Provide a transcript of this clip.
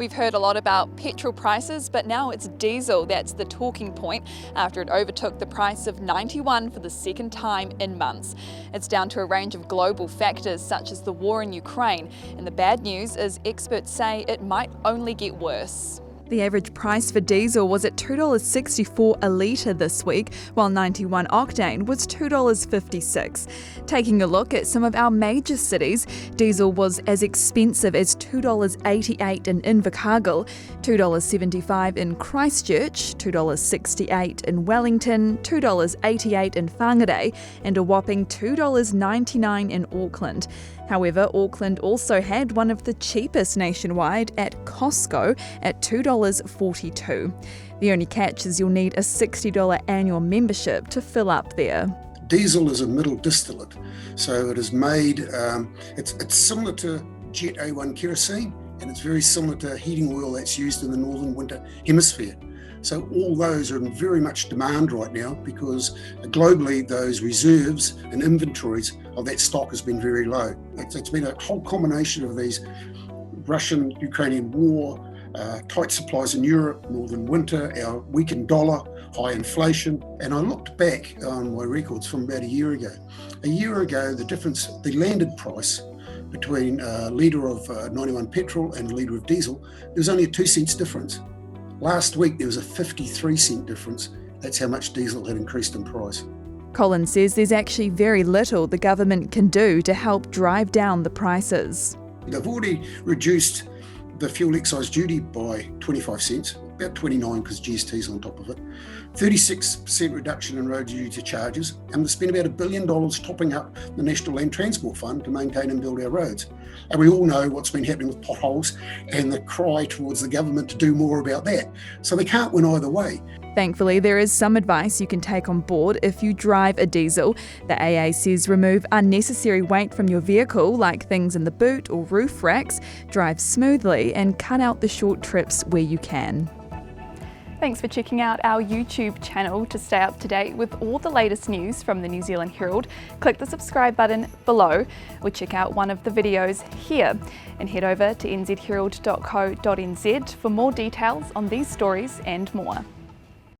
We've heard a lot about petrol prices, but now it's diesel that's the talking point after it overtook the price of 91 for the second time in months. It's down to a range of global factors such as the war in Ukraine, and the bad news is experts say it might only get worse. The average price for diesel was at $2.64 a litre this week, while 91 octane was $2.56. Taking a look at some of our major cities, diesel was as expensive as $2.88 in Invercargill, $2.75 in Christchurch, $2.68 in Wellington, $2.88 in Whangarei, and a whopping $2.99 in Auckland. However, Auckland also had one of the cheapest nationwide at Costco at $2.42. The only catch is you'll need a $60 annual membership to fill up there. Diesel is a middle distillate, so it is made, it's similar to jet A1 kerosene, and it's very similar to heating oil that's used in the northern winter hemisphere. So all those are in very much demand right now because globally those reserves and inventories of that stock has been very low. It's been a whole combination of these Russian-Ukrainian war, tight supplies in Europe, northern winter, our weakened dollar, high inflation. And I looked back on my records from about a year ago. A year ago, the landed price between a litre of 91 petrol and a litre of diesel, there was only a 2 cents difference. Last week, there was a 53-cent difference. That's how much diesel had increased in price. Colin says there's actually very little the government can do to help drive down the prices. They've already reduced the fuel excise duty by 25 cents, about 29 because GST's on top of it, 36% reduction in road user charges, and they've spent about $1 billion topping up the National Land Transport Fund to maintain and build our roads. And we all know what's been happening with potholes and the cry towards the government to do more about that. So they can't win either way. Thankfully, there is some advice you can take on board if you drive a diesel. The AA says remove unnecessary weight from your vehicle, like things in the boot or roof racks, drive smoothly, and cut out the short trips where you can. Thanks for checking out our YouTube channel. To stay up to date with all the latest news from the New Zealand Herald, click the subscribe button below or check out one of the videos here, and head over to nzherald.co.nz for more details on these stories and more.